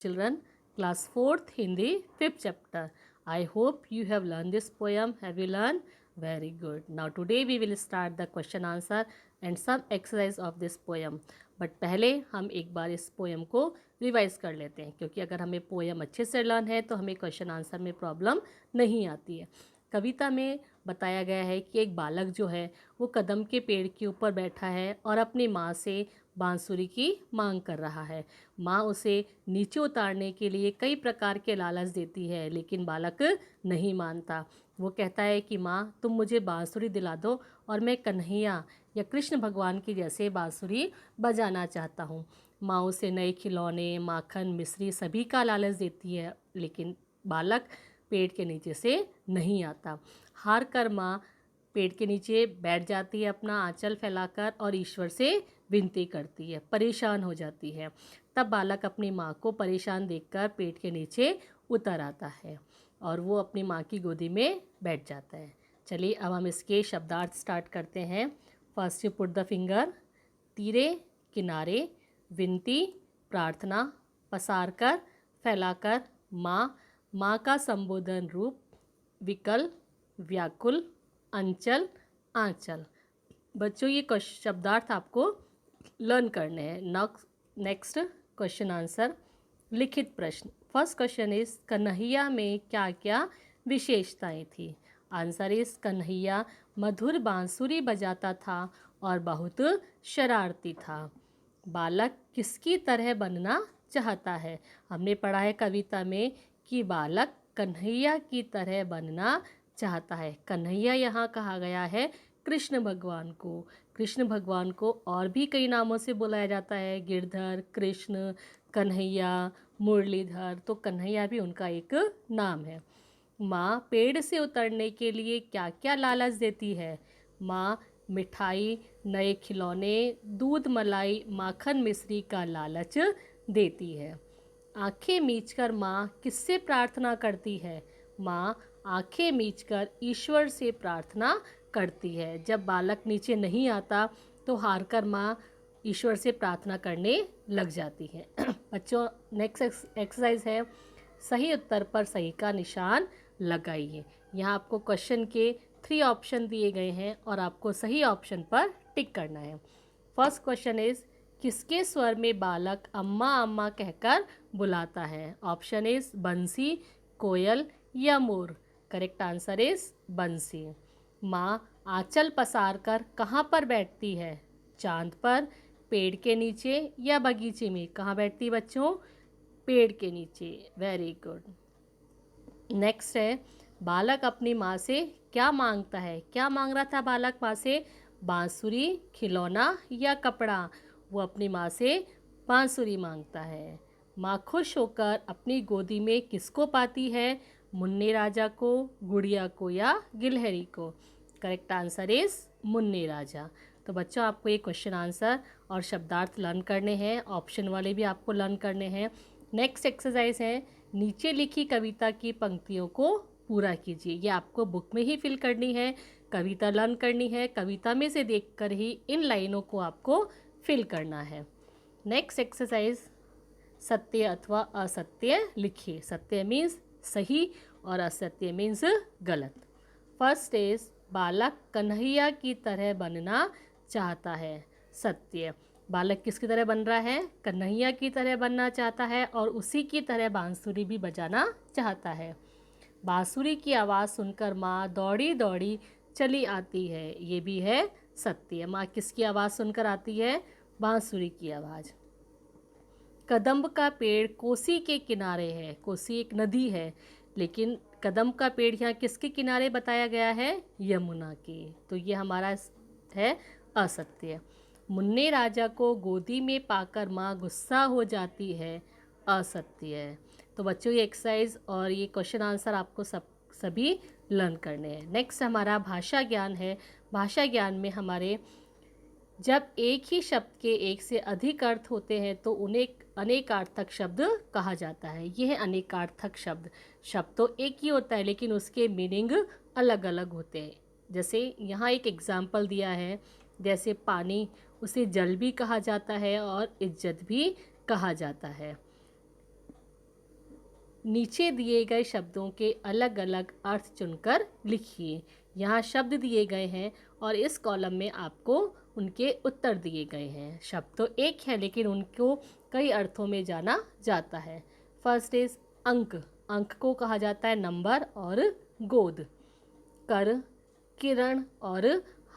children, class 4th Hindi, 5th chapter. I hope you have learned this poem. Have you learned? Very good. Now today we will start the question answer and some exercise of this poem. But पहले हम एक बार इस poem को revise कर लेते हैं, क्योंकि अगर हमें पोएम अच्छे से लर्न है तो हमें क्वेश्चन आंसर में प्रॉब्लम नहीं आती है। कविता में बताया गया है कि एक बालक जो है वो कदम के पेड़ के ऊपर बैठा है और अपनी माँ से बांसुरी की मांग कर रहा है। माँ उसे नीचे उतारने के लिए कई प्रकार के लालच देती है, लेकिन बालक नहीं मानता। वो कहता है कि माँ, तुम मुझे बांसुरी दिला दो और मैं कन्हैया या कृष्ण भगवान की जैसे बांसुरी बजाना चाहता हूँ। माँ उसे नए खिलौने, माखन, मिश्री सभी का लालच देती है, लेकिन बालक पेड़ के नीचे से नहीं आता। हार कर माँ पेड़ के नीचे बैठ जाती है अपना आंचल फैलाकर और ईश्वर से विनती करती है, परेशान हो जाती है। तब बालक अपनी माँ को परेशान देखकर पेड़ के नीचे उतर आता है और वो अपनी माँ की गोदी में बैठ जाता है। चलिए अब हम इसके शब्दार्थ स्टार्ट करते हैं। First you put the finger, तीरे, किनारे, विनती, प्रार्थना, पसार कर, फैलाकर, माँ, माँ का संबोधन रूप, विकल, व्याकुल, अंचल, आंचल। बच्चों ये शब्दार्थ आपको लर्न करने हैं। नेक्स्ट क्वेश्चन आंसर, लिखित प्रश्न। फर्स्ट क्वेश्चन इज, कन्हैया में क्या क्या विशेषताएं थी? आंसर इज, कन्हैया मधुर बांसुरी बजाता था और बहुत शरारती था। बालक किसकी तरह बनना चाहता है? हमने पढ़ा है कविता में कि बालक कन्हैया की तरह बनना चाहता है। कन्हैया यहाँ कहा गया है कृष्ण भगवान को। कृष्ण भगवान को और भी कई नामों से बुलाया जाता है, गिरधर, कृष्ण, कन्हैया, मुरलीधर। तो कन्हैया भी उनका एक नाम है। माँ पेड़ से उतरने के लिए क्या क्या लालच देती है? माँ मिठाई, नए खिलौने, दूध, मलाई, माखन, मिश्री का लालच देती है। आंखें मीचकर माँ किससे प्रार्थना करती है? माँ आंखें मीचकर ईश्वर से प्रार्थना करती है। जब बालक नीचे नहीं आता तो हारकर माँ ईश्वर से प्रार्थना करने लग जाती है। बच्चों नेक्स्ट एक्सरसाइज है, सही उत्तर पर सही का निशान लगाइए। यहाँ आपको क्वेश्चन के 3 ऑप्शन दिए गए हैं और आपको सही ऑप्शन पर टिक करना है। फर्स्ट क्वेश्चन इज, किसके स्वर में बालक अम्मा अम्मा कहकर बुलाता है? ऑप्शन इज बंसी, कोयल या मोर। करेक्ट आंसर इज बंसी। माँ आंचल पसार कर कहाँ पर बैठती है? चांद पर, पेड़ के नीचे या बगीचे में? कहाँ बैठती बच्चों? पेड़ के नीचे। Very good. नेक्स्ट है, बालक अपनी माँ से क्या मांगता है? क्या मांग रहा था बालक माँ से? बांसुरी, खिलौना या कपड़ा? वो अपनी माँ से बांसुरी मांगता है। माँ खुश होकर अपनी गोदी में किसको पाती है? मुन्ने राजा को, गुड़िया को या गिलहरी को? करेक्ट आंसर इज मुन्ने राजा। तो बच्चों आपको ये क्वेश्चन आंसर और शब्दार्थ लर्न करने हैं, ऑप्शन वाले भी आपको लर्न करने हैं। नेक्स्ट एक्सरसाइज है, नीचे लिखी कविता की पंक्तियों को पूरा कीजिए। ये आपको बुक में ही फिल करनी है, कविता लर्न करनी है, कविता में से देखकर ही इन लाइनों को आपको फिल करना है। नेक्स्ट एक्सरसाइज, सत्य अथवा असत्य लिखिए। सत्य मीन्स सही और असत्य मीन्स गलत। फर्स्ट इज, बालक कन्हैया की तरह बनना चाहता है। सत्य। बालक किसकी तरह बन रहा है? कन्हैया की तरह बनना चाहता है और उसी की तरह बांसुरी भी बजाना चाहता है। बांसुरी की आवाज़ सुनकर माँ दौड़ी दौड़ी चली आती है। ये भी है सत्य। माँ किसकी आवाज़ सुनकर आती है? बांसुरी की आवाज़। कदम्ब का पेड़ कोसी के किनारे है। कोसी एक नदी है, लेकिन कदम्ब का पेड़ यहाँ किसके किनारे बताया गया है? यमुना के। तो ये हमारा है असत्य। मुन्ने राजा को गोदी में पाकर माँ गुस्सा हो जाती है। असत्य है। तो बच्चों ये एक्सरसाइज और ये क्वेश्चन आंसर आपको सभी लर्न करने हैं। नेक्स्ट हमारा भाषा ज्ञान है। भाषा ज्ञान में हमारे जब एक ही शब्द के एक से अधिक अर्थ होते हैं तो उन्हें अनेकार्थक शब्द कहा जाता है। यह है अनेकार्थक शब्द। शब्द तो एक ही होता है लेकिन उसके मीनिंग अलग अलग होते हैं। जैसे यहाँ एक एग्जाम्पल दिया है, जैसे पानी, उसे जल भी कहा जाता है और इज्जत भी कहा जाता है। नीचे दिए गए शब्दों के अलग अलग अर्थ चुनकर लिखिए। यहाँ शब्द दिए गए हैं और इस कॉलम में आपको उनके उत्तर दिए गए हैं। शब्द तो एक है लेकिन उनको कई अर्थों में जाना जाता है। फर्स्ट इज अंक। अंक को कहा जाता है नंबर और गोद। कर, किरण और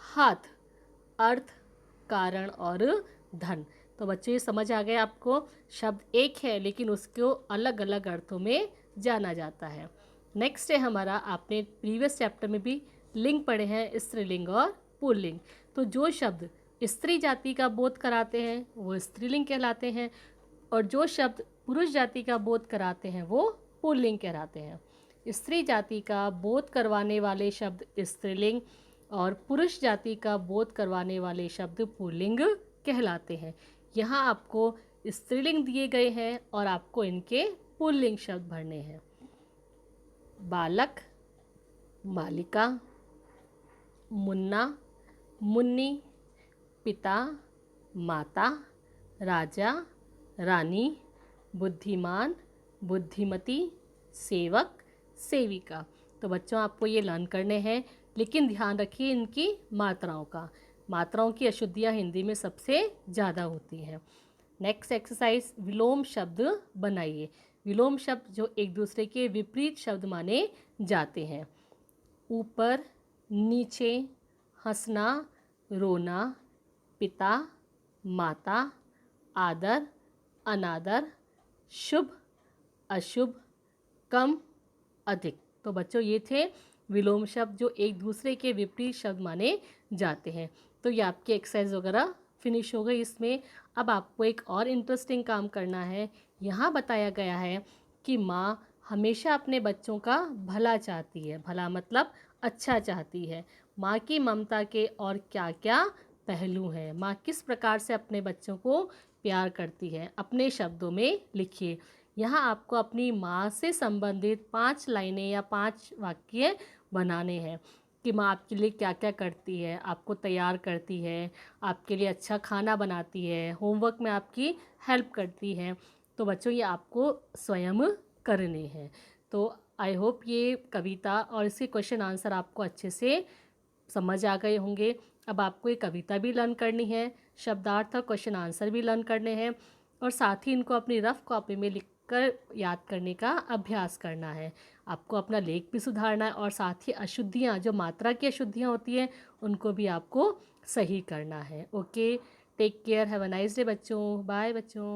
हाथ। अर्थ, कारण और धन। तो बच्चों ये समझ आ गया आपको, शब्द एक है लेकिन उसको अलग अलग अर्थों में जाना जाता है। नेक्स्ट है हमारा, आपने प्रीवियस चैप्टर में भी लिंग पढ़े हैं, स्त्रीलिंग और पुल्लिंग। तो जो शब्द स्त्री जाति का बोध कराते हैं वो स्त्रीलिंग कहलाते हैं, और जो शब्द पुरुष जाति का बोध कराते हैं वो पुल्लिंग कहलाते हैं। स्त्री जाति का बोध करवाने वाले शब्द स्त्रीलिंग और पुरुष जाति का बोध करवाने वाले शब्द पुल्लिंग कहलाते हैं। यहाँ आपको स्त्रीलिंग दिए गए हैं और आपको इनके पुल्लिंग शब्द भरने हैं। बालक, बालिका, मुन्ना, मुन्नी, पिता, माता, राजा, रानी, बुद्धिमान, बुद्धिमती, सेवक, सेविका। तो बच्चों आपको ये लर्न करने हैं, लेकिन ध्यान रखिए इनकी मात्राओं का। मात्राओं की अशुद्धियाँ हिंदी में सबसे ज़्यादा होती हैं। नेक्स्ट एक्सरसाइज, विलोम शब्द बनाइए। विलोम शब्द जो एक दूसरे के विपरीत शब्द माने जाते हैं। ऊपर, नीचे, हंसना, रोना, पिता, माता, आदर, अनादर, शुभ, अशुभ, कम, अधिक। तो बच्चों ये थे विलोम शब्द जो एक दूसरे के विपरीत शब्द माने जाते हैं। तो ये आपकी एक्सरसाइज वगैरह फिनिश हो गई। इसमें अब आपको एक और इंटरेस्टिंग काम करना है। यहाँ बताया गया है कि माँ हमेशा अपने बच्चों का भला चाहती है। भला मतलब अच्छा चाहती है। माँ की ममता के और क्या क्या पहलू हैं, माँ किस प्रकार से अपने बच्चों को प्यार करती है, अपने शब्दों में लिखिए। यहाँ आपको अपनी माँ से संबंधित 5 लाइनें या 5 वाक्य बनाने हैं कि माँ आपके लिए क्या क्या करती है, आपको तैयार करती है, आपके लिए अच्छा खाना बनाती है, होमवर्क में आपकी हेल्प करती है। तो बच्चों ये आपको स्वयं करने हैं। तो आई होप ये कविता और इसके क्वेश्चन आंसर आपको अच्छे से समझ आ गए होंगे। अब आपको ये कविता भी लर्न करनी है, शब्दार्थ और क्वेश्चन आंसर भी लर्न करने हैं, और साथ ही इनको अपनी रफ कॉपी में लिखकर याद करने का अभ्यास करना है। आपको अपना लेख भी सुधारना है और साथ ही अशुद्धियाँ, जो मात्रा की अशुद्धियाँ होती हैं, उनको भी आपको सही करना है। Okay, take care, have a nice day बच्चों। बाय बच्चों।